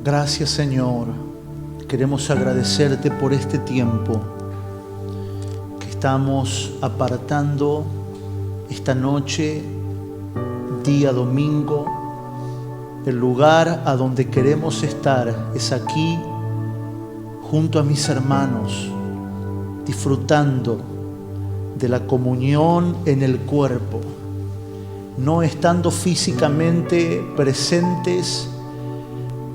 Gracias, Señor. Queremos agradecerte por este tiempo que estamos apartando esta noche, día domingo. El lugar a donde queremos estar es aquí, junto a mis hermanos, disfrutando de la comunión en el cuerpo, no estando físicamente presentes,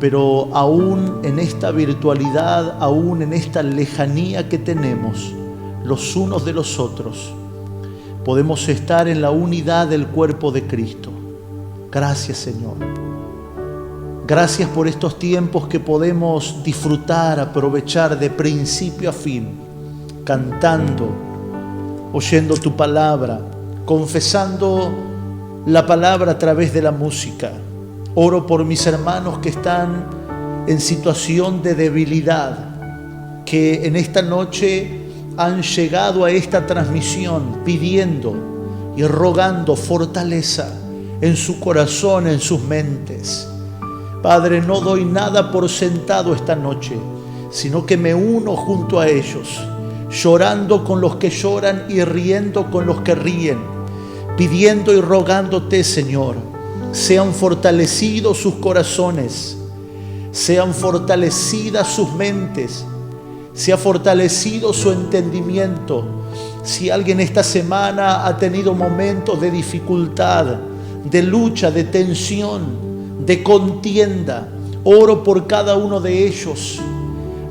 pero aún en esta virtualidad, aún en esta lejanía que tenemos los unos de los otros, podemos estar en la unidad del cuerpo de Cristo. Gracias, Señor. Gracias por estos tiempos que podemos disfrutar, aprovechar de principio a fin, cantando, oyendo tu palabra, confesando la palabra a través de la música. Oro por mis hermanos que están en situación de debilidad, que en esta noche han llegado a esta transmisión pidiendo y rogando fortaleza en su corazón, en sus mentes. Padre, no doy nada por sentado esta noche, sino que me uno junto a ellos, llorando con los que lloran y riendo con los que ríen, pidiendo y rogándote, Señor, sean fortalecidos sus corazones, sean fortalecidas sus mentes, sea fortalecido su entendimiento. Si alguien esta semana ha tenido momentos de dificultad, de lucha, de tensión, de contienda, oro por cada uno de ellos.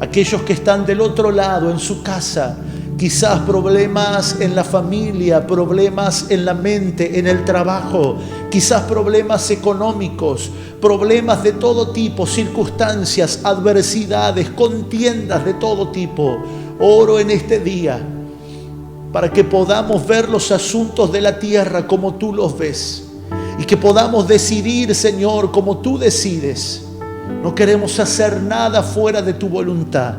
Aquellos que están del otro lado, en su casa, quizás problemas en la familia, problemas en la mente, en el trabajo, quizás problemas económicos, problemas de todo tipo, circunstancias, adversidades, contiendas de todo tipo. Oro en este día para que podamos ver los asuntos de la tierra como tú los ves y que podamos decidir, Señor, como tú decides. No queremos hacer nada fuera de tu voluntad.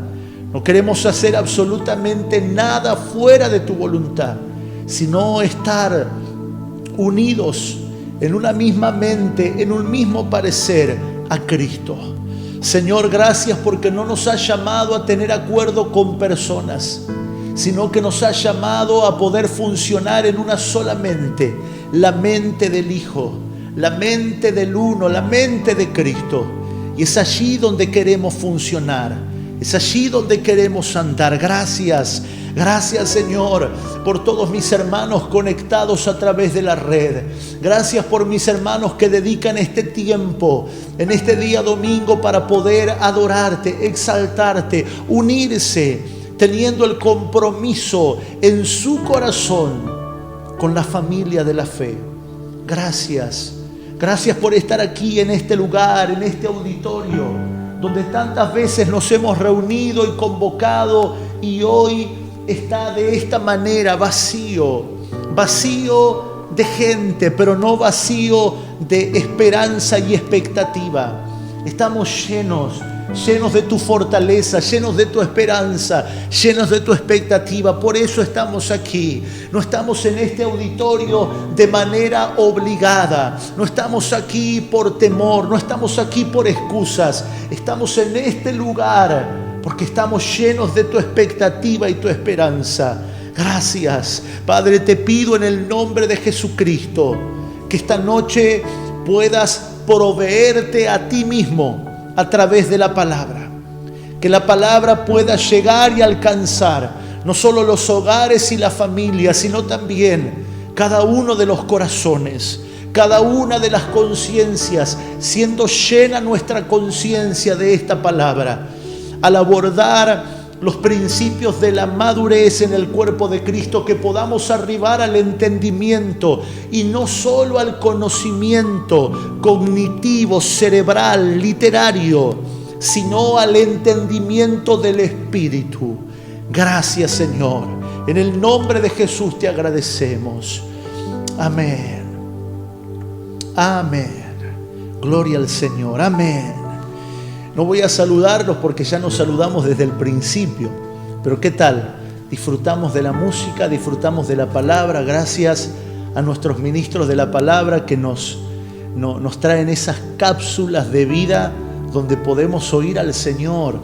No queremos hacer absolutamente nada fuera de tu voluntad, sino estar unidos en una misma mente, en un mismo parecer a Cristo. Señor, gracias porque no nos has llamado a tener acuerdo con personas, sino que nos has llamado a poder funcionar en una sola mente, la mente del Hijo, la mente del Uno, la mente de Cristo. Y es allí donde queremos funcionar. Es allí donde queremos andar. Gracias, gracias, Señor, por todos mis hermanos conectados a través de la red. Gracias por mis hermanos que dedican este tiempo, en este día domingo, para poder adorarte, exaltarte, unirse, teniendo el compromiso en su corazón con la familia de la fe. Gracias, gracias por estar aquí en este lugar, en este auditorio, donde tantas veces nos hemos reunido y convocado, y hoy está de esta manera vacío, vacío de gente, pero no vacío de esperanza y expectativa. Estamos llenos de tu fortaleza, llenos de tu esperanza, llenos de tu expectativa. Por eso estamos aquí. No estamos en este auditorio de manera obligada. No estamos aquí por temor, no estamos aquí por excusas. Estamos en este lugar porque estamos llenos de tu expectativa y tu esperanza. Gracias, Padre, te pido en el nombre de Jesucristo que esta noche puedas proveerte a ti mismo a través de la palabra. Que la palabra pueda llegar y alcanzar no solo los hogares y la familia, sino también cada uno de los corazones, cada una de las conciencias, siendo llena nuestra conciencia de esta palabra, al abordar los principios de la madurez en el cuerpo de Cristo, que podamos arribar al entendimiento y no solo al conocimiento cognitivo, cerebral, literario, sino al entendimiento del Espíritu. Gracias, Señor. En el nombre de Jesús te agradecemos. Amén. Amén. Gloria al Señor. Amén. No voy a saludarlos porque ya nos saludamos desde el principio. Pero ¿qué tal? Disfrutamos de la música, disfrutamos de la palabra. Gracias a nuestros ministros de la palabra que nos traen esas cápsulas de vida donde podemos oír al Señor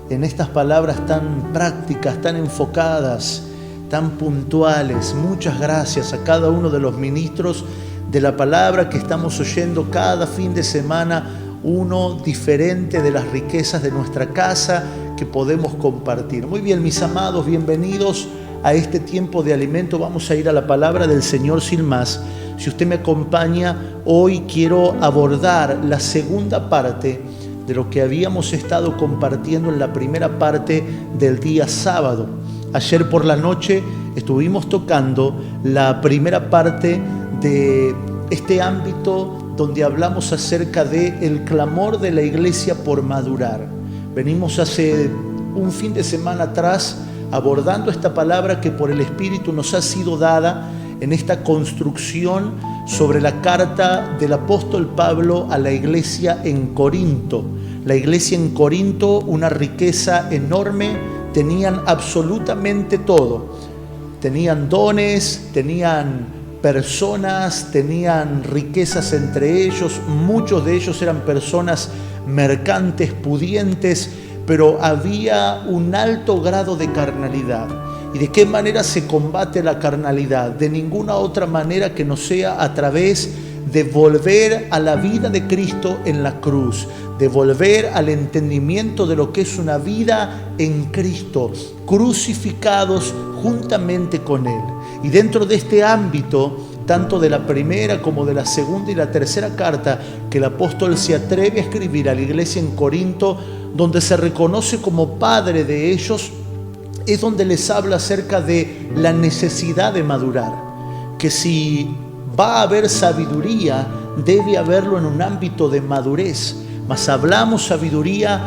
en estas palabras tan prácticas, tan enfocadas, tan puntuales. Muchas gracias a cada uno de los ministros de la palabra que estamos oyendo cada fin de semana, uno diferente de las riquezas de nuestra casa que podemos compartir. Muy bien, mis amados, bienvenidos a este tiempo de alimento. Vamos a ir a la palabra del Señor sin más. Si usted me acompaña, hoy quiero abordar la segunda parte de lo que habíamos estado compartiendo en la primera parte del día sábado. Ayer por la noche estuvimos tocando la primera parte de este ámbito donde hablamos acerca del clamor de la iglesia por madurar. Venimos hace un fin de semana atrás abordando esta palabra que por el Espíritu nos ha sido dada en esta construcción sobre la carta del apóstol Pablo a la iglesia en Corinto. La iglesia en Corinto, una riqueza enorme, tenían absolutamente todo. Tenían dones, tenían personas, tenían riquezas entre ellos. Muchos de ellos eran personas mercantes, pudientes, pero había un alto grado de carnalidad. ¿Y de qué manera se combate la carnalidad? De ninguna otra manera que no sea a través de volver a la vida de Cristo en la cruz, de volver al entendimiento de lo que es una vida en Cristo, crucificados juntamente con Él. Y dentro de este ámbito, tanto de la primera como de la segunda y la tercera carta que el apóstol se atreve a escribir a la iglesia en Corinto, donde se reconoce como padre de ellos, es donde les habla acerca de la necesidad de madurar, que si va a haber sabiduría, debe haberlo en un ámbito de madurez, mas hablamos sabiduría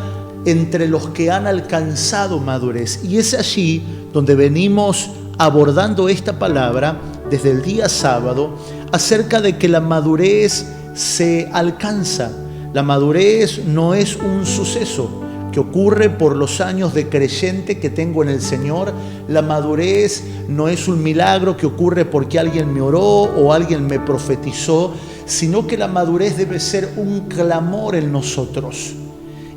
entre los que han alcanzado madurez, y es allí donde venimos abordando esta palabra desde el día sábado, acerca de que la madurez se alcanza. La madurez no es un suceso que ocurre por los años de creyente que tengo en el Señor. La madurez no es un milagro que ocurre porque alguien me oró o alguien me profetizó, sino que la madurez debe ser un clamor en nosotros.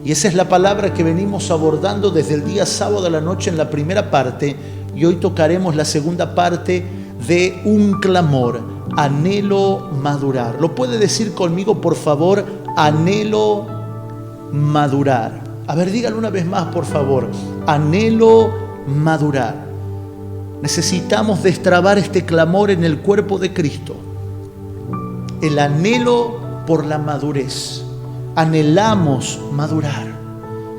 Y esa es la palabra que venimos abordando desde el día sábado a la noche en la primera parte, y hoy tocaremos la segunda parte de un clamor. Anhelo madurar. ¿Lo puede decir conmigo, por favor? Anhelo madurar. A ver, dígalo una vez más, por favor. Anhelo madurar. Necesitamos destrabar este clamor en el cuerpo de Cristo. El anhelo por la madurez. Anhelamos madurar.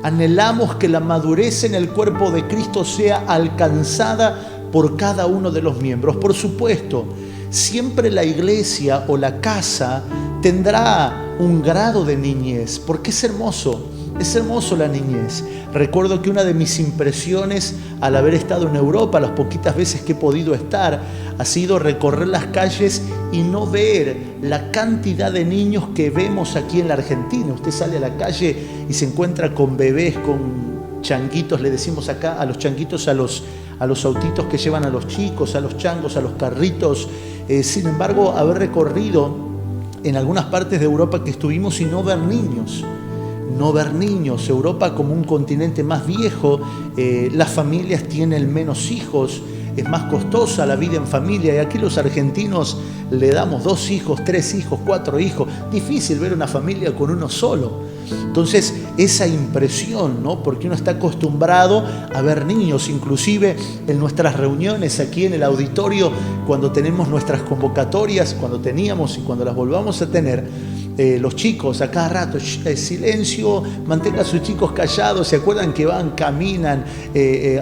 Anhelamos que la madurez en el cuerpo de Cristo sea alcanzada por cada uno de los miembros. Por supuesto, siempre la iglesia o la casa tendrá un grado de niñez, porque es hermoso la niñez. Recuerdo que una de mis impresiones al haber estado en Europa, las poquitas veces que he podido estar, ha sido recorrer las calles y no ver la cantidad de niños que vemos aquí en la Argentina. Usted sale a la calle y se encuentra con bebés, con changuitos, le decimos acá a los changuitos, a los autitos que llevan a los chicos, a los changos, a los carritos. Sin embargo, haber recorrido en algunas partes de Europa que estuvimos y no ver niños. Europa como un continente más viejo, las familias tienen menos hijos, es más costosa la vida en familia, y aquí los argentinos le damos 2 hijos, 3 hijos, 4 hijos. Difícil ver una familia con uno solo. Entonces, esa impresión, ¿no? Porque uno está acostumbrado a ver niños, inclusive en nuestras reuniones aquí en el auditorio, cuando tenemos nuestras convocatorias, cuando teníamos y cuando las volvamos a tener, los chicos a cada rato, silencio, mantenga a sus chicos callados. ¿Se acuerdan que van, caminan?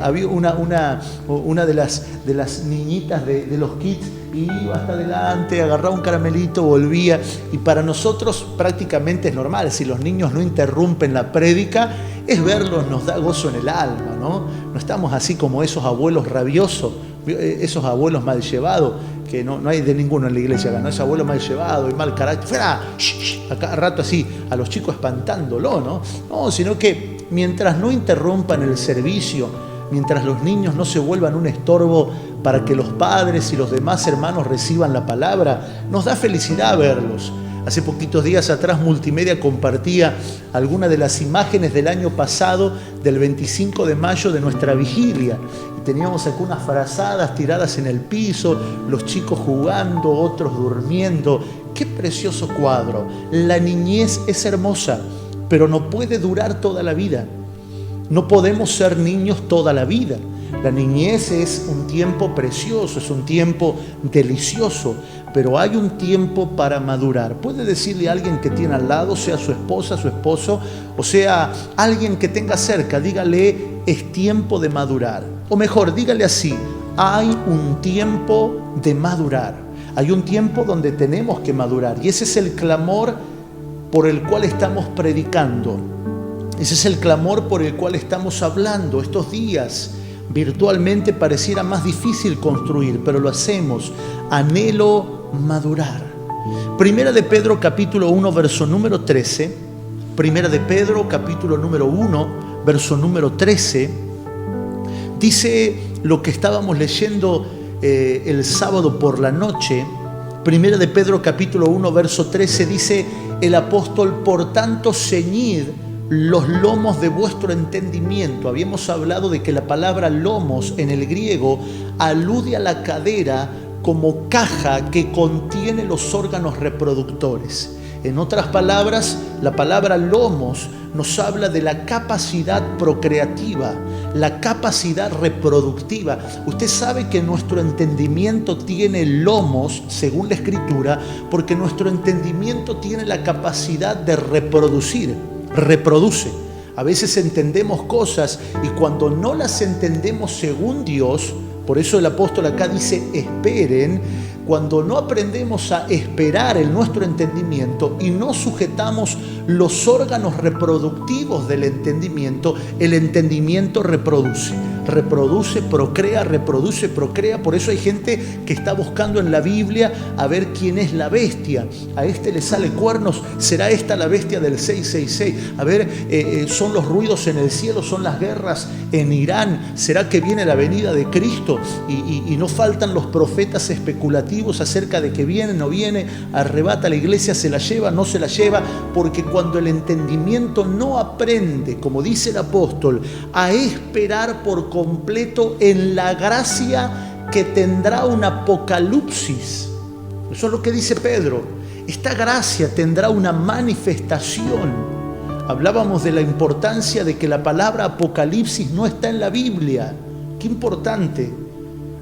Había una de las niñitas de los kids, iba hasta adelante, agarraba un caramelito, volvía, y para nosotros prácticamente es normal. Si los niños no interrumpen la prédica, es verlos, nos da gozo en el alma, ¿no? No estamos así como esos abuelos rabiosos, esos abuelos mal llevados, que no hay de ninguno en la iglesia acá, ¿no? Ese abuelo mal llevado y mal carácter, ¡fuera! A cada rato así, a los chicos espantándolo, ¿no? No, sino que mientras no interrumpan el servicio, mientras los niños no se vuelvan un estorbo para que los padres y los demás hermanos reciban la palabra, nos da felicidad verlos. Hace poquitos días atrás Multimedia compartía algunas de las imágenes del año pasado, del 25 de mayo de nuestra vigilia. Y teníamos acá unas frazadas tiradas en el piso, los chicos jugando, otros durmiendo. ¡Qué precioso cuadro! La niñez es hermosa, pero no puede durar toda la vida. No podemos ser niños toda la vida. La niñez es un tiempo precioso, es un tiempo delicioso, pero hay un tiempo para madurar. Puede decirle a alguien que tiene al lado, sea su esposa, su esposo, o sea alguien que tenga cerca, dígale, es tiempo de madurar. O mejor, dígale así, hay un tiempo de madurar. Hay un tiempo donde tenemos que madurar, y ese es el clamor por el cual estamos predicando. Ese es el clamor por el cual estamos hablando estos días. Virtualmente pareciera más difícil construir, pero lo hacemos. Anhelo madurar. Primera de Pedro capítulo 1, verso número 13. Primera de Pedro capítulo número 1, verso número 13. Dice lo que estábamos leyendo el sábado por la noche. Primera de Pedro capítulo 1, verso 13 dice el apóstol: por tanto ceñid los lomos de vuestro entendimiento. Habíamos hablado de que la palabra lomos en el griego alude a la cadera como caja que contiene los órganos reproductores. En otras palabras, la palabra lomos nos habla de la capacidad procreativa, la capacidad reproductiva. Usted sabe que nuestro entendimiento tiene lomos, según la Escritura, porque nuestro entendimiento tiene la capacidad de reproducir. Reproduce. A veces entendemos cosas y cuando no las entendemos según Dios, por eso el apóstol acá dice esperen, cuando no aprendemos a esperar en nuestro entendimiento y no sujetamos los órganos reproductivos del entendimiento, el entendimiento reproduce, procrea, reproduce, procrea. Por eso hay gente que está buscando en la Biblia a ver quién es la bestia. A este le sale cuernos, ¿será esta la bestia del 666? A ver, son los ruidos en el cielo, son las guerras en Irán. ¿Será que viene la venida de Cristo? Y no faltan los profetas especulativos acerca de que viene, no viene, arrebata la iglesia, se la lleva, no se la lleva, porque cuando el entendimiento no aprende, como dice el apóstol, a esperar por completo en la gracia que tendrá un apocalipsis. Eso es lo que dice Pedro. Esta gracia tendrá una manifestación. Hablábamos de la importancia de que la palabra apocalipsis no está en la Biblia. Qué importante.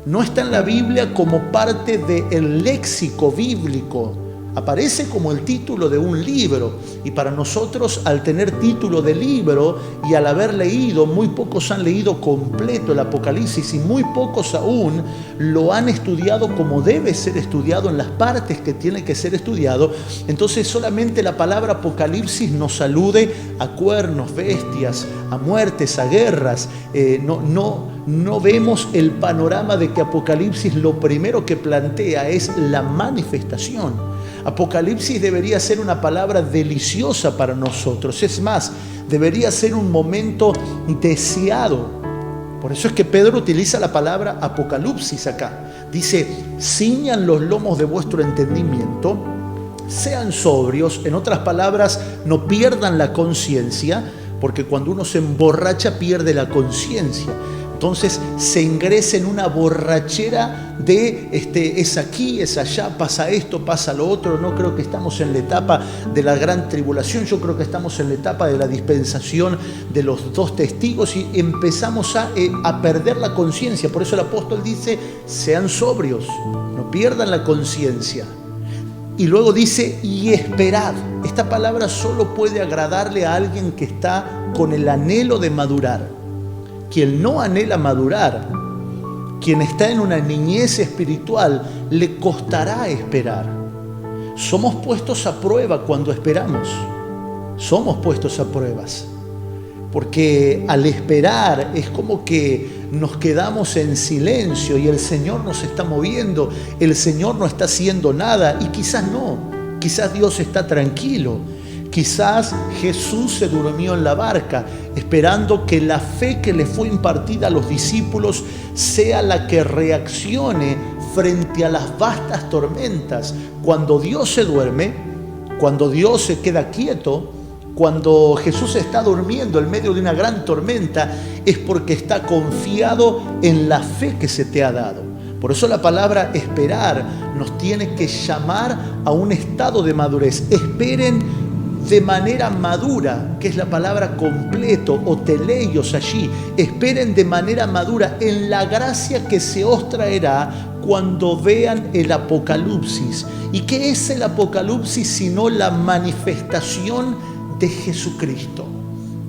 No está en la Biblia como parte del léxico bíblico. Aparece como el título de un libro. Y para nosotros, al tener título de libro y al haber leído, muy pocos han leído completo el Apocalipsis y muy pocos aún lo han estudiado como debe ser estudiado en las partes que tiene que ser estudiado. Entonces solamente la palabra Apocalipsis nos alude a cuernos, bestias, a muertes, a guerras. No vemos el panorama de que Apocalipsis lo primero que plantea es la manifestación. Apocalipsis debería ser una palabra deliciosa para nosotros. Es más, debería ser un momento deseado. Por eso es que Pedro utiliza la palabra apocalipsis acá. Dice, ciñan los lomos de vuestro entendimiento, sean sobrios. En otras palabras, no pierdan la conciencia, porque cuando uno se emborracha pierde la conciencia. Entonces se ingresa en una borrachera de es aquí, es allá, pasa esto, pasa lo otro. No creo que estamos en la etapa de la gran tribulación, yo creo que estamos en la etapa de la dispensación de los dos testigos y empezamos a perder la conciencia. Por eso el apóstol dice, sean sobrios, no pierdan la conciencia. Y luego dice, y esperad. Esta palabra solo puede agradarle a alguien que está con el anhelo de madurar. Quien no anhela madurar, quien está en una niñez espiritual, le costará esperar. Somos puestos a prueba cuando esperamos. Somos puestos a pruebas. Porque al esperar es como que nos quedamos en silencio y el Señor nos está moviendo, el Señor no está haciendo nada y quizás no, quizás Dios está tranquilo. Quizás Jesús se durmió en la barca, esperando que la fe que le fue impartida a los discípulos sea la que reaccione frente a las vastas tormentas. Cuando Dios se duerme, Cuando Dios se queda quieto, cuando Jesús está durmiendo en medio de una gran tormenta, es porque está confiado en la fe que se te ha dado. Por eso la palabra esperar nos tiene que llamar a un estado de madurez. Esperen de manera madura, que es la palabra completo o teleios allí. Esperen de manera madura en la gracia que se os traerá cuando vean el Apocalipsis. ¿Y qué es el Apocalipsis sino la manifestación de Jesucristo?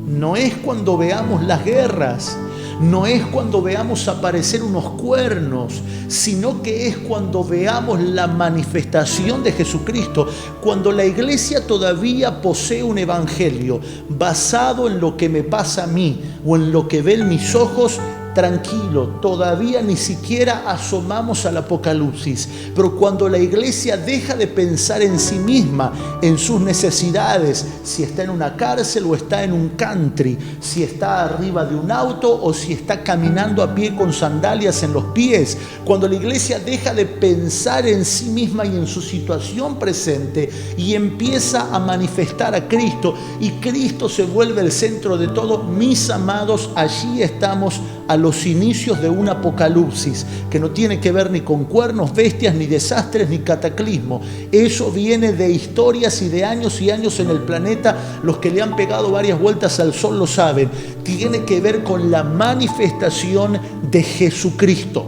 No es cuando veamos las guerras, no es cuando veamos aparecer unos cuernos, sino que es cuando veamos la manifestación de Jesucristo, cuando la iglesia todavía posee un evangelio basado en lo que me pasa a mí o en lo que ven mis ojos. Tranquilo, todavía ni siquiera asomamos al Apocalipsis, pero cuando la iglesia deja de pensar en sí misma, en sus necesidades, si está en una cárcel o está en un country, si está arriba de un auto o si está caminando a pie con sandalias en los pies, cuando la iglesia deja de pensar en sí misma y en su situación presente y empieza a manifestar a Cristo y Cristo se vuelve el centro de todo, mis amados, allí estamos a los inicios de un apocalipsis que no tiene que ver ni con cuernos, bestias, ni desastres, ni cataclismo. Eso viene de historias y de años y años en el planeta. Los que le han pegado varias vueltas al sol lo saben. Tiene que ver con la manifestación de Jesucristo.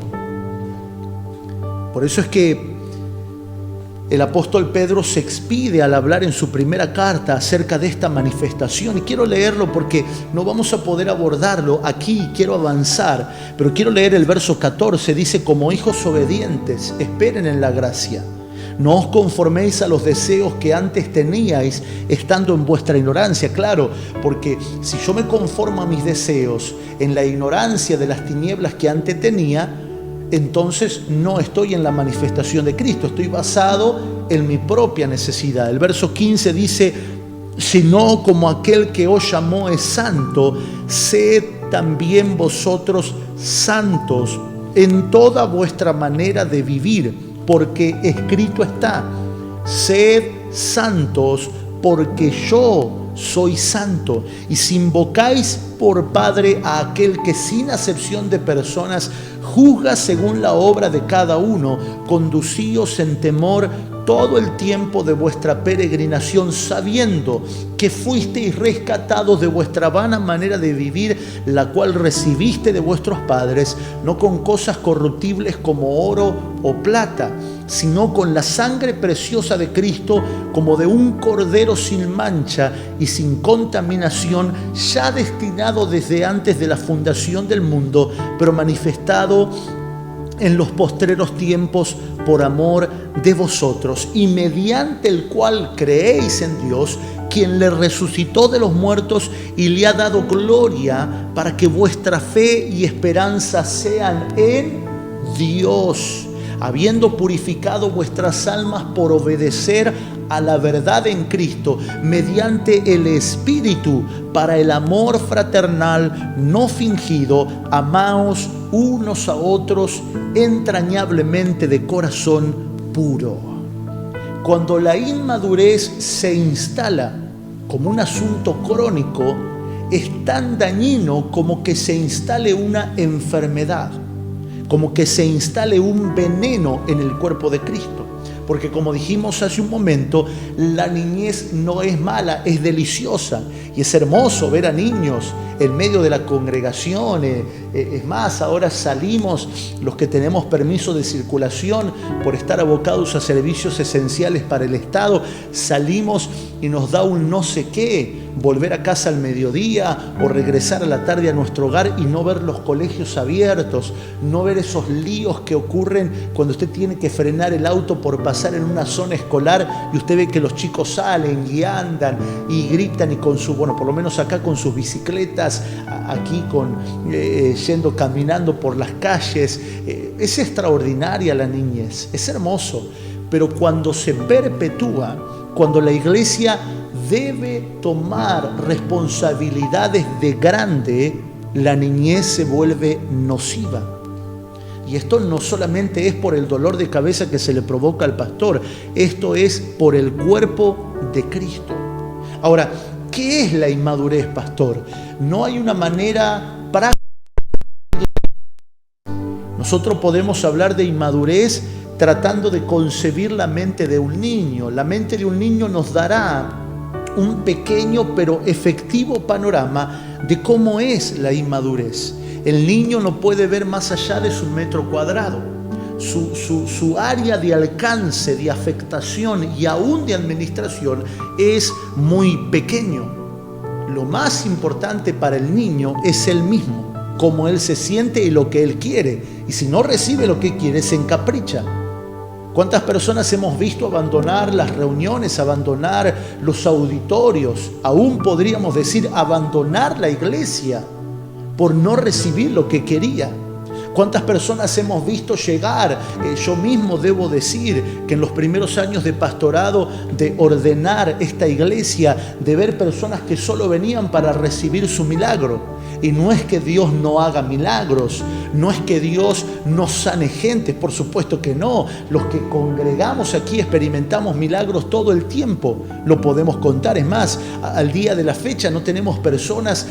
Por eso es que el apóstol Pedro se expide al hablar en su primera carta acerca de esta manifestación. Y quiero leerlo porque no vamos a poder abordarlo aquí. Quiero avanzar, pero quiero leer el verso 14. Dice: como hijos obedientes, esperen en la gracia. No os conforméis a los deseos que antes teníais estando en vuestra ignorancia. Claro, porque si yo me conformo a mis deseos en la ignorancia de las tinieblas que antes tenía, entonces no estoy en la manifestación de Cristo, estoy basado en mi propia necesidad. El verso 15 dice: sino como aquel que os llamó es santo, sed también vosotros santos en toda vuestra manera de vivir, porque escrito está: sed santos porque yo soy santo. Y si invocáis por Padre a aquel que sin acepción de personas juzga según la obra de cada uno, conducíos en temor todo el tiempo de vuestra peregrinación, sabiendo que fuisteis rescatados de vuestra vana manera de vivir, la cual recibiste de vuestros padres, no con cosas corruptibles como oro o plata, sino con la sangre preciosa de Cristo, como de un cordero sin mancha y sin contaminación, ya destinado desde antes de la fundación del mundo, pero manifestado en los postreros tiempos por amor de vosotros, y mediante el cual creéis en Dios, quien le resucitó de los muertos y le ha dado gloria, para que vuestra fe y esperanza sean en Dios, habiendo purificado vuestras almas por obedecer a la verdad en Cristo, mediante el Espíritu, para el amor fraternal no fingido. Amaos unos a otros entrañablemente de corazón puro. Cuando la inmadurez se instala como un asunto crónico, es tan dañino como que se instale una enfermedad, como que se instale un veneno en el cuerpo de Cristo. Porque como dijimos hace un momento, la niñez no es mala, es deliciosa. Y es hermoso ver a niños en medio de la congregación. Es más, ahora salimos, los que tenemos permiso de circulación por estar abocados a servicios esenciales para el Estado, salimos y nos da un no sé qué, volver a casa al mediodía o regresar a la tarde a nuestro hogar y no ver los colegios abiertos, no ver esos líos que ocurren cuando usted tiene que frenar el auto por pasar en una zona escolar y usted ve que los chicos salen y andan y gritan y con su, bueno, por lo menos acá con sus bicicletas, aquí yendo caminando por las calles. Es extraordinaria la niñez, es hermoso, pero cuando se perpetúa, cuando la iglesia debe tomar responsabilidades de grande, la niñez se vuelve nociva. Y esto no solamente es por el dolor de cabeza que se le provoca al pastor, esto es por el cuerpo de Cristo. Ahora, ¿qué es la inmadurez, pastor? No hay una manera práctica. Nosotros podemos hablar de inmadurez tratando de concebir la mente de un niño. La mente de un niño nos dará un pequeño pero efectivo panorama de cómo es la inmadurez. El niño no puede ver más allá de su metro cuadrado. Su área de alcance, de afectación y aún de administración es muy pequeño. Lo más importante para el niño es él mismo, cómo él se siente y lo que él quiere. Y si no recibe lo que quiere, se encapricha. ¿Cuántas personas hemos visto abandonar las reuniones, abandonar los auditorios? Aún podríamos decir abandonar la iglesia por no recibir lo que quería. ¿Cuántas personas hemos visto llegar? Yo mismo debo decir que en los primeros años de pastorado, de ordenar esta iglesia, de ver personas que solo venían para recibir su milagro. Y no es que Dios no haga milagros, no es que Dios no sane gente, por supuesto que no. Los que congregamos aquí experimentamos milagros todo el tiempo, lo podemos contar. Es más, al día de la fecha no tenemos personas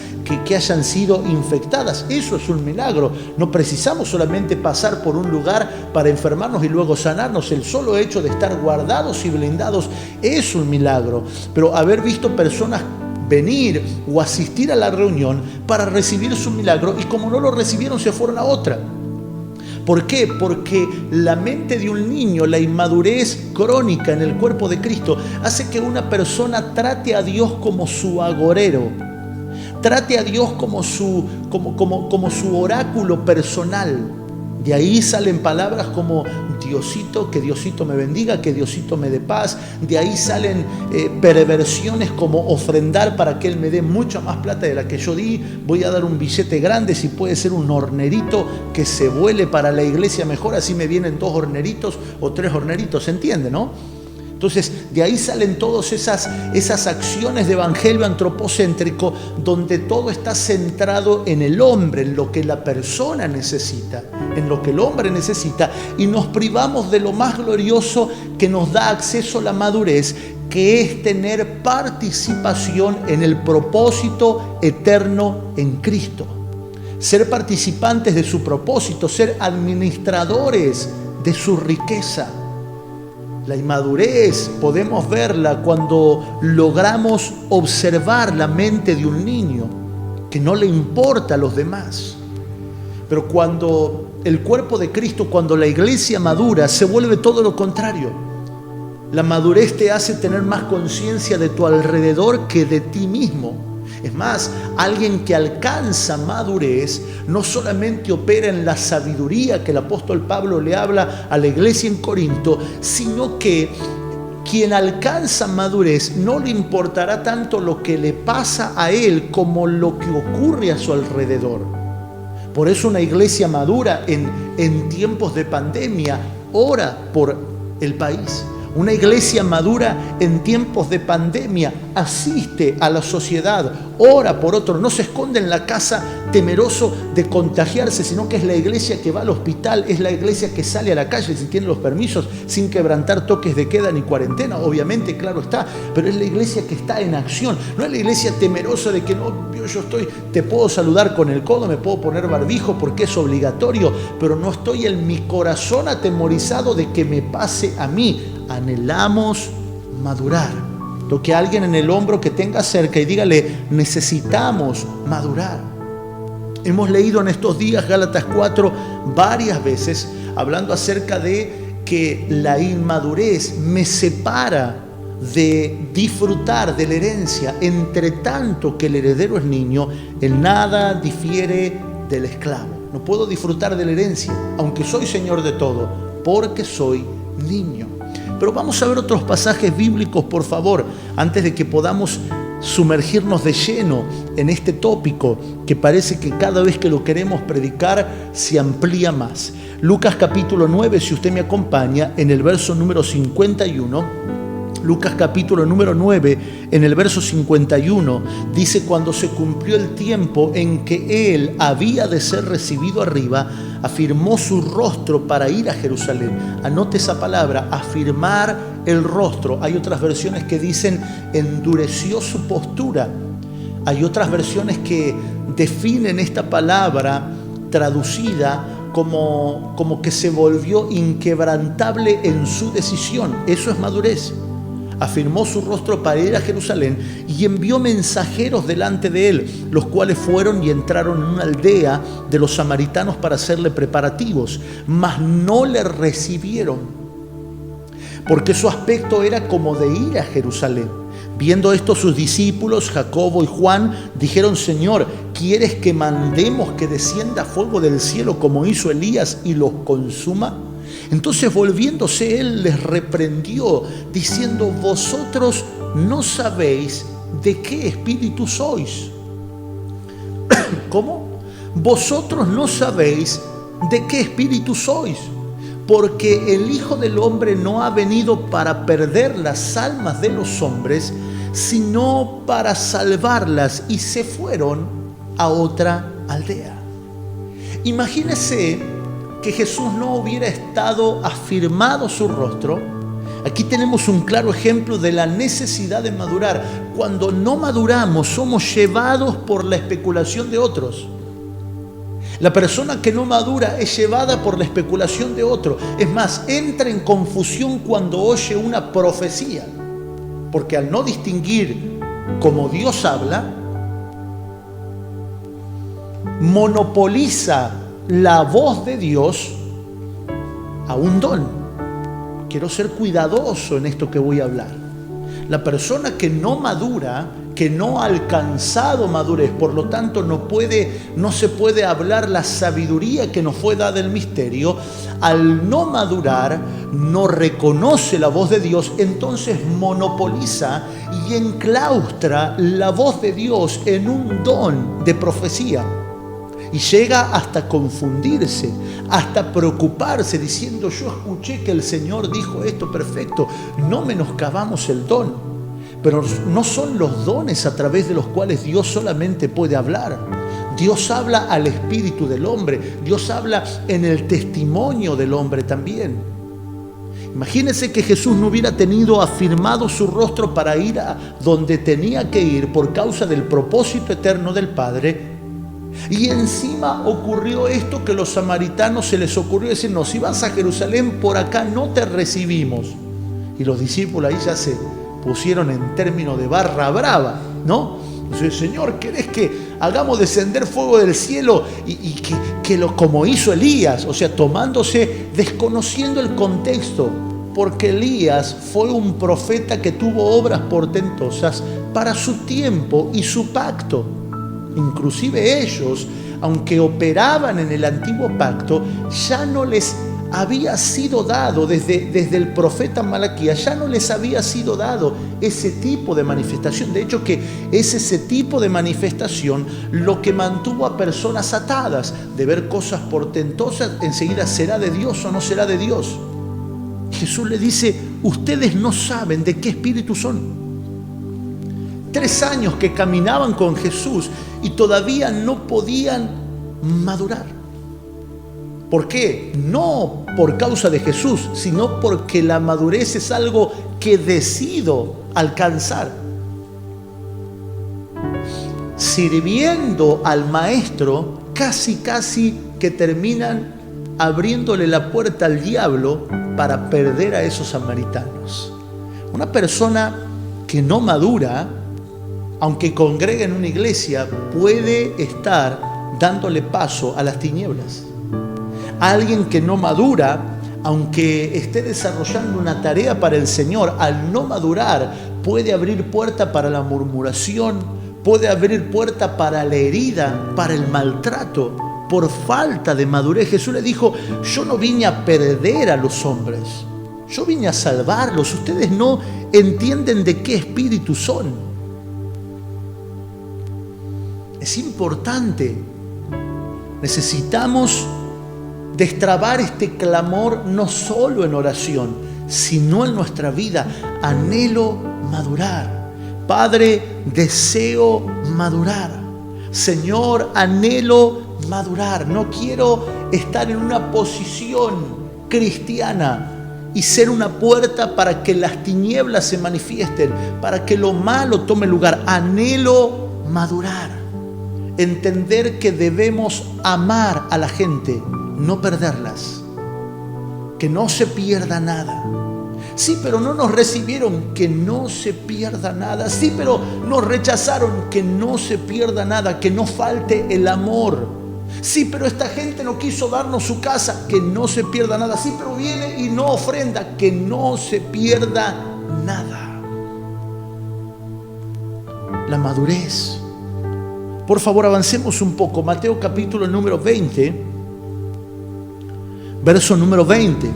que hayan sido infectadas. Eso es un milagro. No precisamos solamente pasar por un lugar para enfermarnos y luego sanarnos. El solo hecho de estar guardados y blindados es un milagro. Pero haber visto personas venir o asistir a la reunión para recibir su milagro y como no lo recibieron se fueron a otra. ¿Por qué? Porque la mente de un niño, la inmadurez crónica en el cuerpo de Cristo, hace que una persona trate a Dios como su agorero, trate a Dios como su oráculo personal. De ahí salen palabras como Diosito, que Diosito me bendiga, que Diosito me dé paz. De ahí salen perversiones como ofrendar para que Él me dé mucha más plata de la que yo di. Voy a dar un billete grande, si puede ser un hornerito que se vuele para la iglesia mejor, así me vienen 2 horneritos o 3 horneritos, ¿se entiende, no? Entonces, de ahí salen todas esas acciones de evangelio antropocéntrico donde todo está centrado en el hombre, en lo que la persona necesita, en lo que el hombre necesita, y nos privamos de lo más glorioso que nos da acceso a la madurez, que es tener participación en el propósito eterno en Cristo. Ser participantes de su propósito, ser administradores de su riqueza. La inmadurez podemos verla cuando logramos observar la mente de un niño que no le importa a los demás. Pero cuando el cuerpo de Cristo, cuando la iglesia madura, se vuelve todo lo contrario. La madurez te hace tener más conciencia de tu alrededor que de ti mismo. Es más, alguien que alcanza madurez no solamente opera en la sabiduría que el apóstol Pablo le habla a la iglesia en Corinto, sino que quien alcanza madurez no le importará tanto lo que le pasa a él como lo que ocurre a su alrededor. Por eso una iglesia madura en tiempos de pandemia ora por el país. Una iglesia madura en tiempos de pandemia asiste a la sociedad, ora por otros, no se esconde en la casa temeroso de contagiarse, sino que es la iglesia que va al hospital, es la iglesia que sale a la calle si tiene los permisos, sin quebrantar toques de queda ni cuarentena, obviamente, claro está, pero es la iglesia que está en acción, no es la iglesia temerosa de que no, te puedo saludar con el codo, me puedo poner barbijo porque es obligatorio, pero no estoy en mi corazón atemorizado de que me pase a mí. Anhelamos madurar. Toque a alguien en el hombro que tenga cerca y dígale, necesitamos madurar. Hemos leído en estos días Gálatas 4 varias veces hablando acerca de que la inmadurez me separa de disfrutar de la herencia. Entre tanto que el heredero es niño, en nada difiere del esclavo. No puedo disfrutar de la herencia, aunque soy señor de todo, porque soy niño. Pero vamos a ver otros pasajes bíblicos, por favor, antes de que podamos sumergirnos de lleno en este tópico que parece que cada vez que lo queremos predicar se amplía más. Lucas capítulo 9, si usted me acompaña, en el verso número 51, Lucas capítulo número 9, en el verso 51, dice: cuando se cumplió el tiempo en que él había de ser recibido arriba, afirmó su rostro para ir a Jerusalén. Anote esa palabra, afirmar el rostro. Hay otras versiones que dicen endureció su postura. Hay otras versiones que definen esta palabra traducida como que se volvió inquebrantable en su decisión. Eso es madurez. Afirmó su rostro para ir a Jerusalén y envió mensajeros delante de él, los cuales fueron y entraron en una aldea de los samaritanos para hacerle preparativos, mas no le recibieron, porque su aspecto era como de ir a Jerusalén. Viendo esto, sus discípulos, Jacobo y Juan, dijeron: Señor, ¿quieres que mandemos que descienda fuego del cielo como hizo Elías y los consuma? Entonces, volviéndose él, les reprendió, diciendo: vosotros no sabéis de qué espíritu sois. ¿Cómo? Vosotros no sabéis de qué espíritu sois, porque el Hijo del Hombre no ha venido para perder las almas de los hombres, sino para salvarlas. Y se fueron a otra aldea. Imagínese que Jesús no hubiera estado afirmado su rostro. Aquí tenemos un claro ejemplo de la necesidad de madurar. Cuando no maduramos, somos llevados por la especulación de otros. La persona que no madura es llevada por la especulación de otro. Es más, entra en confusión cuando oye una profecía, porque al no distinguir como Dios habla, monopoliza la voz de Dios a un don. Quiero ser cuidadoso en esto que voy a hablar. La persona que no madura, que no ha alcanzado madurez, por lo tanto no se puede hablar la sabiduría que nos fue dada el misterio. Al no madurar, no reconoce la voz de Dios, entonces monopoliza y enclaustra la voz de Dios en un don de profecía. Y llega hasta confundirse, hasta preocuparse, diciendo: yo escuché que el Señor dijo esto, perfecto. No menoscabamos el don, pero no son los dones a través de los cuales Dios solamente puede hablar. Dios habla al espíritu del hombre, Dios habla en el testimonio del hombre también. Imagínense que Jesús no hubiera tenido afirmado su rostro para ir a donde tenía que ir por causa del propósito eterno del Padre. Y encima ocurrió esto que los samaritanos se les ocurrió decir: no, si vas a Jerusalén, por acá no te recibimos. Y los discípulos ahí ya se pusieron en términos de barra brava, ¿no? Dice: Señor, ¿querés que hagamos descender fuego del cielo y como hizo Elías? O sea, desconociendo el contexto, porque Elías fue un profeta que tuvo obras portentosas para su tiempo y su pacto. Inclusive ellos, aunque operaban en el antiguo pacto, ya no les había sido dado, desde el profeta Malaquías, ya no les había sido dado ese tipo de manifestación. De hecho, que es ese tipo de manifestación lo que mantuvo a personas atadas, de ver cosas portentosas, enseguida será de Dios o no será de Dios. Jesús le dice: ustedes no saben de qué espíritu son. 3 años que caminaban con Jesús y todavía no podían madurar. ¿Por qué? No por causa de Jesús, sino porque la madurez es algo que decido alcanzar. Sirviendo al maestro, casi que terminan abriéndole la puerta al diablo para perder a esos samaritanos. Una persona que no madura, aunque congregue en una iglesia, puede estar dándole paso a las tinieblas. Alguien que no madura, aunque esté desarrollando una tarea para el Señor, al no madurar puede abrir puerta para la murmuración, puede abrir puerta para la herida, para el maltrato, por falta de madurez. Jesús le dijo: yo no vine a perder a los hombres, yo vine a salvarlos. Ustedes no entienden de qué espíritu son. Es importante. Necesitamos destrabar este clamor no solo en oración, sino en nuestra vida. Anhelo madurar. Padre, deseo madurar. Señor, anhelo madurar. No quiero estar en una posición cristiana y ser una puerta para que las tinieblas se manifiesten, para que lo malo tome lugar. Anhelo madurar. Entender que debemos amar a la gente, no perderlas. Que no se pierda nada. Sí, pero no nos recibieron, que no se pierda nada. Sí, pero nos rechazaron, que no se pierda nada, que no falte el amor. Sí, pero esta gente no quiso darnos su casa, que no se pierda nada. Sí, pero viene y no ofrenda, que no se pierda nada. La madurez. Por favor, avancemos un poco. Mateo capítulo número 20, verso número 20.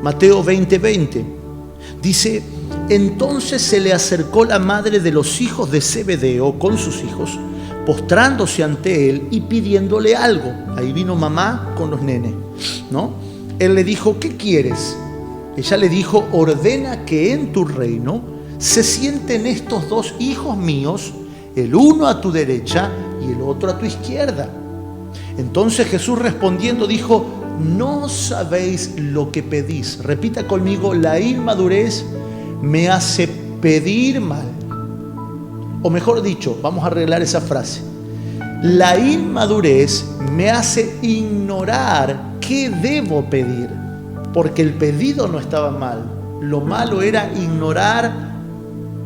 Mateo 20:20. Dice: entonces se le acercó la madre de los hijos de Zebedeo con sus hijos, postrándose ante él y pidiéndole algo. Ahí vino mamá con los nenes, ¿no? Él le dijo: ¿qué quieres? Ella le dijo: ordena que en tu reino se sienten estos dos hijos míos, el uno a tu derecha y el otro a tu izquierda. Entonces Jesús respondiendo dijo: no sabéis lo que pedís. Repita conmigo: la inmadurez me hace pedir mal. O mejor dicho, vamos a arreglar esa frase. La inmadurez me hace ignorar qué debo pedir, porque el pedido no estaba mal. Lo malo era ignorar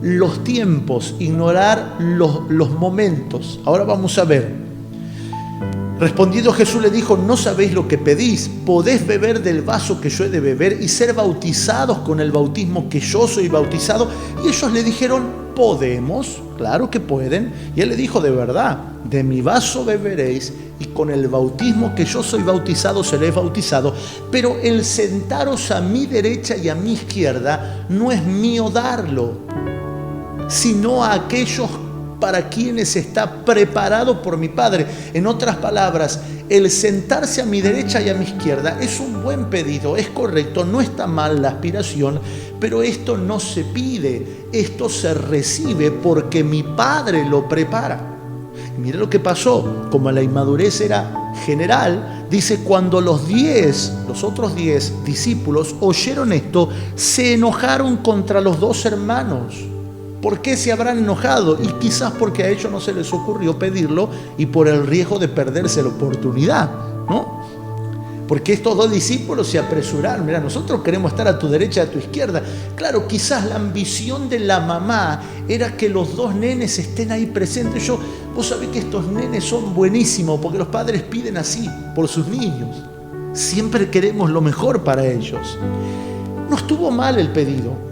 los tiempos, ignorar los momentos. Ahora vamos a ver. Respondiendo Jesús le dijo: no sabéis lo que pedís. ¿Podés beber del vaso que yo he de beber y ser bautizados con el bautismo que yo soy bautizado? Y ellos le dijeron: podemos. Claro que pueden. Y él le dijo: de verdad, de mi vaso beberéis y con el bautismo que yo soy bautizado seréis bautizados. Pero el sentaros a mi derecha y a mi izquierda no es mío darlo, sino a aquellos para quienes está preparado por mi Padre. En otras palabras, el sentarse a mi derecha y a mi izquierda es un buen pedido, es correcto, no está mal la aspiración, pero esto no se pide, esto se recibe porque mi Padre lo prepara. Y mire lo que pasó. Como la inmadurez era general, dice: cuando los otros 10 discípulos oyeron esto, se enojaron contra los dos hermanos. ¿Por qué se habrán enojado? Y quizás porque a ellos no se les ocurrió pedirlo y por el riesgo de perderse la oportunidad, ¿no? Porque estos dos discípulos se apresuraron. Mira, nosotros queremos estar a tu derecha y a tu izquierda. Claro, quizás la ambición de la mamá era que los dos nenes estén ahí presentes. Vos sabés que estos nenes son buenísimos porque los padres piden así por sus niños. Siempre queremos lo mejor para ellos. No estuvo mal el pedido.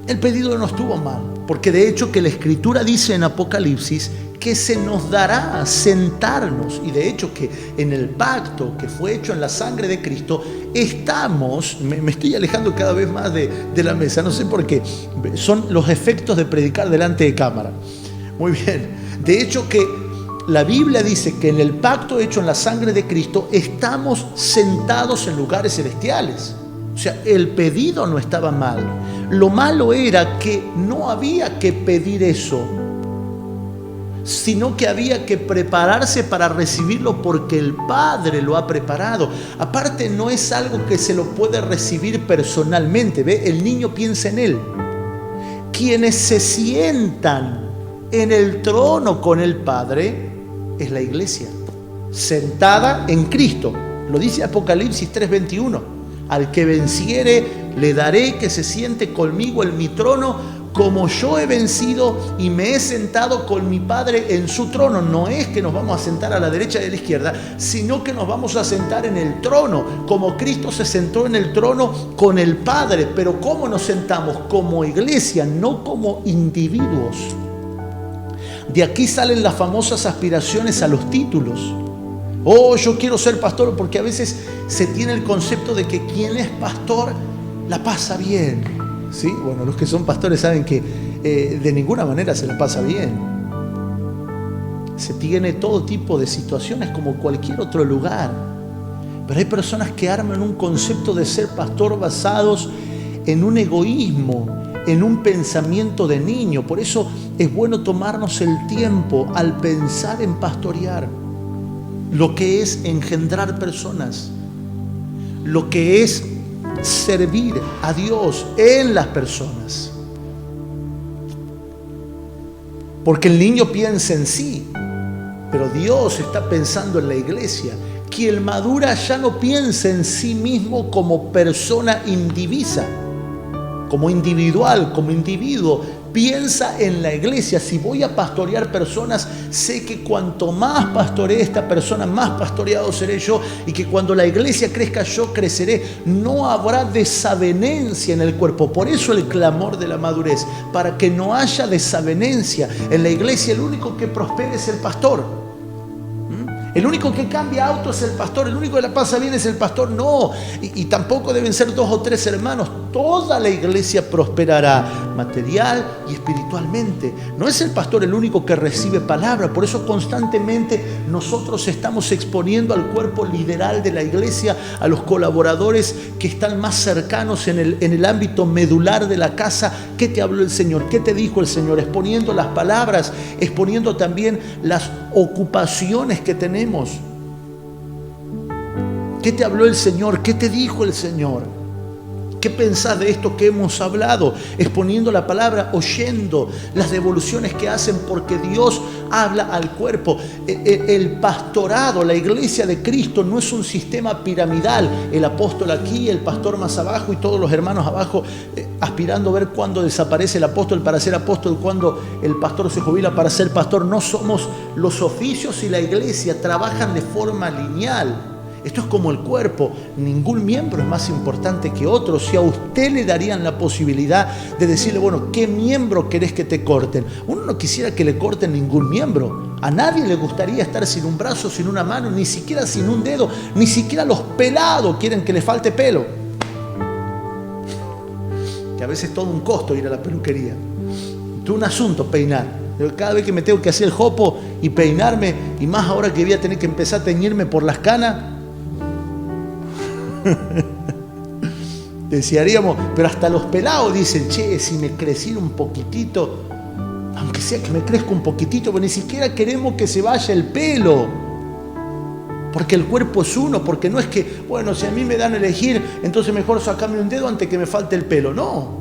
El pedido no estuvo mal, porque de hecho que la Escritura dice en Apocalipsis que se nos dará sentarnos, y de hecho que en el pacto que fue hecho en la sangre de Cristo estamos, me estoy alejando cada vez más de la mesa, no sé por qué, son los efectos de predicar delante de cámara. Muy bien, de hecho que la Biblia dice que en el pacto hecho en la sangre de Cristo estamos sentados en lugares celestiales. O sea, el pedido no estaba mal. Lo malo era que no había que pedir eso, sino que había que prepararse para recibirlo porque el Padre lo ha preparado. Aparte, no es algo que se lo puede recibir personalmente. ¿Ve? El niño piensa en él. Quienes se sientan en el trono con el Padre es la iglesia, sentada en Cristo. Lo dice Apocalipsis 3:21. Al que venciere, le daré que se siente conmigo en mi trono, como yo he vencido y me he sentado con mi Padre en su trono. No es que nos vamos a sentar a la derecha y a la izquierda, sino que nos vamos a sentar en el trono, como Cristo se sentó en el trono con el Padre. Pero ¿cómo nos sentamos? Como iglesia, no como individuos. De aquí salen las famosas aspiraciones a los títulos. Oh, yo quiero ser pastor, porque a veces se tiene el concepto de que quien es pastor la pasa bien, ¿sí? Bueno, los que son pastores saben que de ninguna manera se la pasa bien. Se tiene todo tipo de situaciones como cualquier otro lugar, Pero hay personas que arman un concepto de ser pastor basados en un egoísmo, en un pensamiento de niño. Por eso es bueno tomarnos el tiempo al pensar en pastorear, lo que es engendrar personas, lo que es servir a Dios en las personas. Porque el niño piensa en sí, pero Dios está pensando en la iglesia. Quien madura ya no piensa en sí mismo como persona indivisa, como individual, como individuo. Piensa en la iglesia. Si voy a pastorear personas, sé que cuanto más pastoree esta persona, más pastoreado seré yo, y que cuando la iglesia crezca, yo creceré. No habrá desavenencia en el cuerpo. Por eso el clamor de la madurez, para que no haya desavenencia en la iglesia. El único que prospere es el pastor. El único que cambia auto es el pastor, el único que la pasa bien es el pastor. No, y tampoco deben ser 2 o 3 hermanos. Toda la iglesia prosperará material y espiritualmente. No es el pastor el único que recibe palabra. Por eso constantemente nosotros estamos exponiendo al cuerpo lideral de la iglesia, a los colaboradores que están más cercanos en el ámbito medular de la casa. ¿Qué te habló el Señor? ¿Qué te dijo el Señor? Exponiendo las palabras, exponiendo también las ocupaciones que tenemos. ¿Qué te habló el Señor? ¿Qué te dijo el Señor? ¿Qué pensás de esto que hemos hablado? Exponiendo la palabra, oyendo las devoluciones que hacen, porque Dios habla al cuerpo. El pastorado, la iglesia de Cristo no es un sistema piramidal. El apóstol aquí, el pastor más abajo y todos los hermanos abajo aspirando a ver cuándo desaparece el apóstol para ser apóstol, cuándo el pastor se jubila para ser pastor. No somos los oficios, y la iglesia trabajan de forma lineal. Esto es como el cuerpo, ningún miembro es más importante que otro. Si a usted le darían la posibilidad de decirle, bueno, ¿qué miembro querés que te corten? Uno no quisiera que le corten ningún miembro. A nadie le gustaría estar sin un brazo, sin una mano, ni siquiera sin un dedo, ni siquiera los pelados quieren que le falte pelo. Que a veces es todo un costo ir a la peluquería. Es un asunto peinar. Cada vez que me tengo que hacer el jopo y peinarme, y más ahora que voy a tener que empezar a teñirme por las canas, desearíamos, pero hasta los pelados dicen, che, si me creciera un poquitito, aunque sea que me crezca un poquitito, pero ni siquiera queremos que se vaya el pelo, porque el cuerpo es uno. Porque no es que, bueno, si a mí me dan a elegir, entonces mejor sacarme un dedo antes que me falte el pelo. No,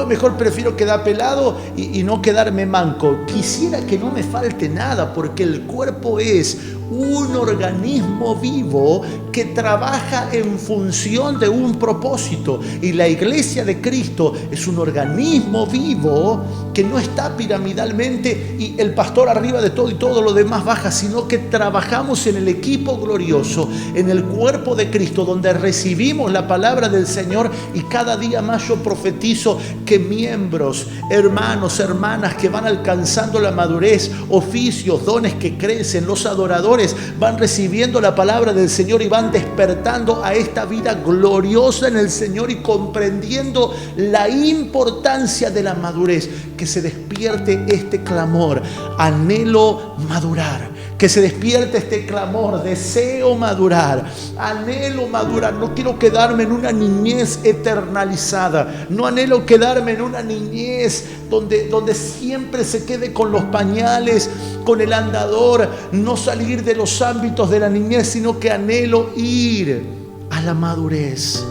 mejor prefiero quedar pelado y no quedarme manco. Quisiera que no me falte nada, porque el cuerpo es un organismo vivo que trabaja en función de un propósito. Y la iglesia de Cristo es un organismo vivo que no está piramidalmente y el pastor arriba de todo y todo lo demás baja, sino que trabajamos en el equipo glorioso, en el cuerpo de Cristo, donde recibimos la palabra del Señor. Y cada día más yo profetizo que miembros, hermanos, hermanas que van alcanzando la madurez, oficios, dones que crecen, los adoradores van recibiendo la palabra del Señor y van despertando a esta vida gloriosa en el Señor y comprendiendo la importancia de la madurez. Que se despierte este clamor, anhelo madurar. Que se despierte este clamor, deseo madurar, anhelo madurar. No quiero quedarme en una niñez eternalizada. No anhelo quedarme en una niñez donde siempre se quede con los pañales, con el andador. No salir de los ámbitos de la niñez, sino que anhelo ir a la madurez.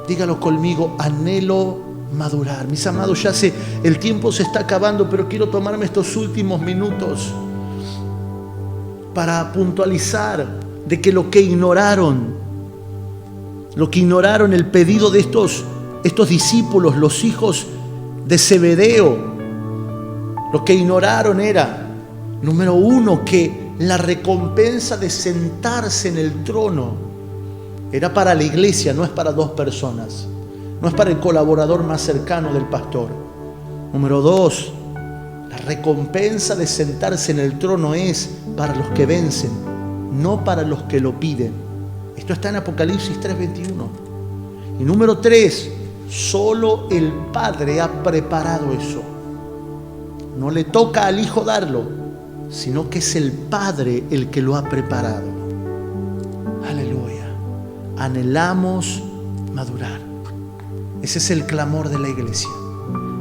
Dígalo conmigo, anhelo madurar. Mis amados, el tiempo se está acabando, pero quiero tomarme estos últimos minutos para puntualizar de que lo que ignoraron el pedido de estos discípulos, los hijos de Zebedeo, lo que ignoraron era, número 1, que la recompensa de sentarse en el trono era para la iglesia, no es para 2 personas, no es para el colaborador más cercano del pastor. Número 2, la recompensa de sentarse en el trono es para los que vencen, no para los que lo piden. Esto está en Apocalipsis 3:21. Y número 3, solo el Padre ha preparado eso. No le toca al Hijo darlo, sino que es el Padre el que lo ha preparado. Aleluya. Anhelamos madurar. Ese es el clamor de la iglesia.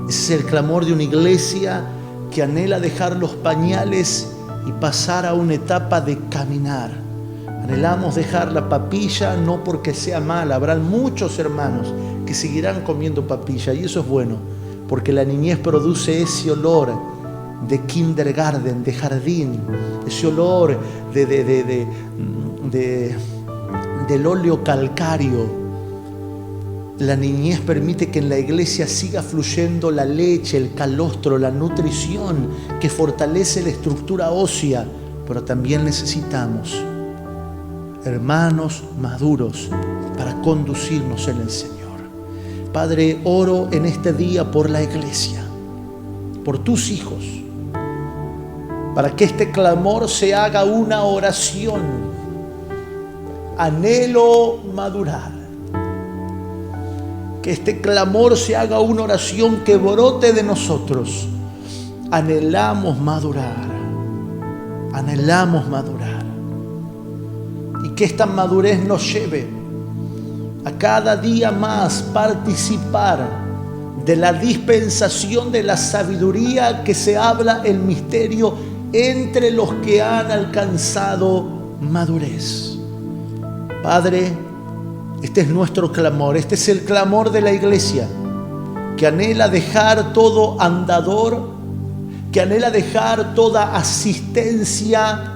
Ese es el clamor de una iglesia que anhela dejar los pañales y pasar a una etapa de caminar. Anhelamos dejar la papilla, no porque sea mala. Habrán muchos hermanos que seguirán comiendo papilla, y eso es bueno, porque la niñez produce ese olor de kindergarten, de jardín, ese olor del óleo calcáreo. La niñez permite que en la iglesia siga fluyendo la leche, el calostro, la nutrición que fortalece la estructura ósea, pero también necesitamos hermanos maduros para conducirnos en el Señor. Padre, oro en este día por la iglesia, por tus hijos, para que este clamor se haga una oración. Anhelo madurar. Que este clamor se haga una oración que brote de nosotros. Anhelamos madurar. Anhelamos madurar. Y que esta madurez nos lleve a cada día más participar de la dispensación de la sabiduría que se habla el misterio entre los que han alcanzado madurez. Padre, este es nuestro clamor, este es el clamor de la iglesia, que anhela dejar todo andador, que anhela dejar toda asistencia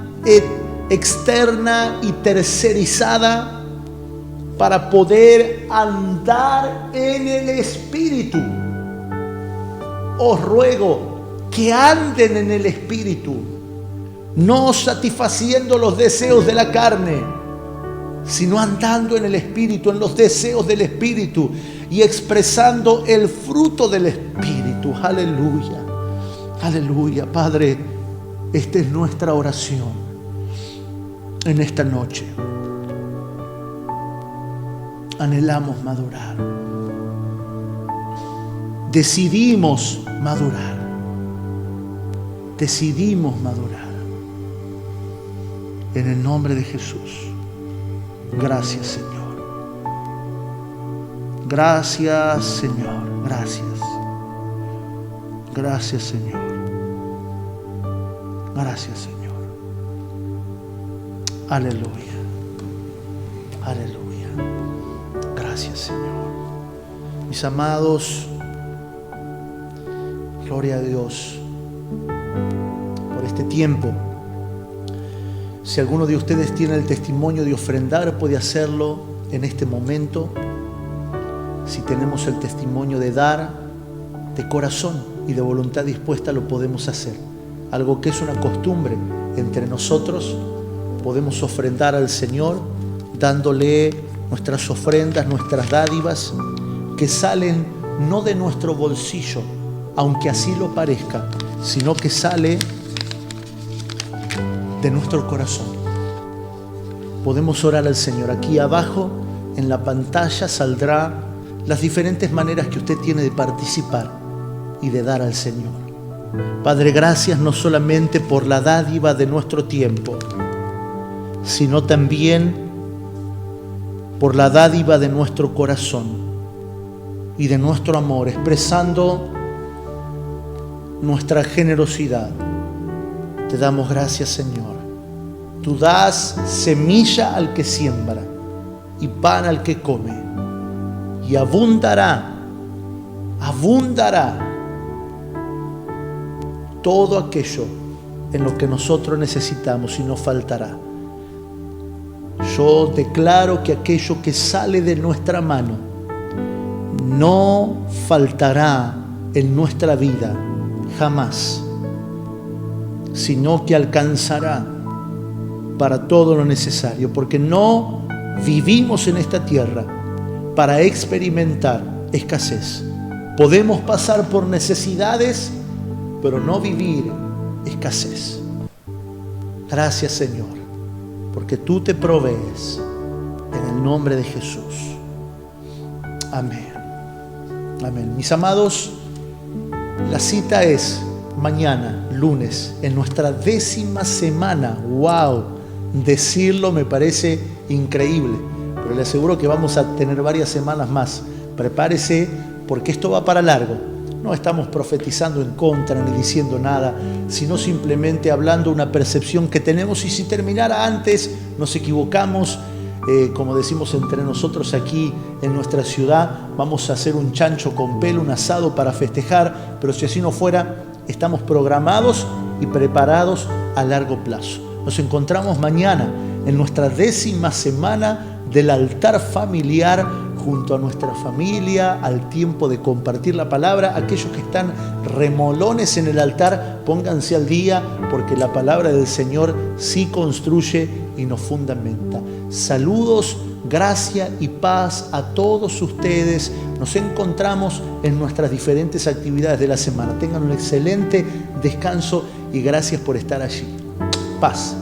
externa y tercerizada para poder andar en el Espíritu. Os ruego que anden en el Espíritu, no satisfaciendo los deseos de la carne, sino andando en el Espíritu, en los deseos del Espíritu y expresando el fruto del Espíritu. Aleluya, aleluya. Padre, esta es nuestra oración en esta noche. Anhelamos madurar. Decidimos madurar. Decidimos madurar. En el nombre de Jesús. Gracias, Señor. Gracias, Señor. Gracias. Gracias, Señor. Gracias, Señor. Aleluya. Aleluya. Gracias, Señor. Mis amados, gloria a Dios por este tiempo. Si alguno de ustedes tiene el testimonio de ofrendar, puede hacerlo en este momento. Si tenemos el testimonio de dar de corazón y de voluntad dispuesta, lo podemos hacer. Algo que es una costumbre entre nosotros, podemos ofrendar al Señor dándole nuestras ofrendas, nuestras dádivas, que salen no de nuestro bolsillo, aunque así lo parezca, sino que sale de nuestro corazón. Podemos orar al Señor. Aquí abajo en la pantalla saldrá las diferentes maneras que usted tiene de participar y de dar al Señor. Padre, gracias no solamente por la dádiva de nuestro tiempo, sino también por la dádiva de nuestro corazón y de nuestro amor, expresando nuestra generosidad. Te damos gracias, Señor. Tú das semilla al que siembra y pan al que come. Y abundará todo aquello en lo que nosotros necesitamos y no faltará. Yo declaro que aquello que sale de nuestra mano no faltará en nuestra vida jamás, sino que alcanzará para todo lo necesario, porque no vivimos en esta tierra para experimentar escasez. Podemos pasar por necesidades, pero no vivir escasez. Gracias, Señor, porque tú te provees en el nombre de Jesús. Amén. Amén. Mis amados, la cita es mañana, lunes, en nuestra 10ª semana. ¡Wow! Decirlo me parece increíble. pero le aseguro que vamos a tener varias semanas más. Prepárese, porque esto va para largo. No estamos profetizando en contra ni diciendo nada, sino simplemente hablando una percepción que tenemos, y si terminara antes nos equivocamos. Como decimos entre nosotros aquí en nuestra ciudad, vamos a hacer un chancho con pelo, un asado para festejar, pero si así no fuera, estamos programados y preparados a largo plazo. Nos encontramos mañana en nuestra 10ª semana del altar familiar, junto a nuestra familia, al tiempo de compartir la palabra. Aquellos que están remolones en el altar, pónganse al día, porque la palabra del Señor sí construye y nos fundamenta. Saludos, gracia y paz a todos ustedes. Nos encontramos en nuestras diferentes actividades de la semana. Tengan un excelente descanso y gracias por estar allí. Paz.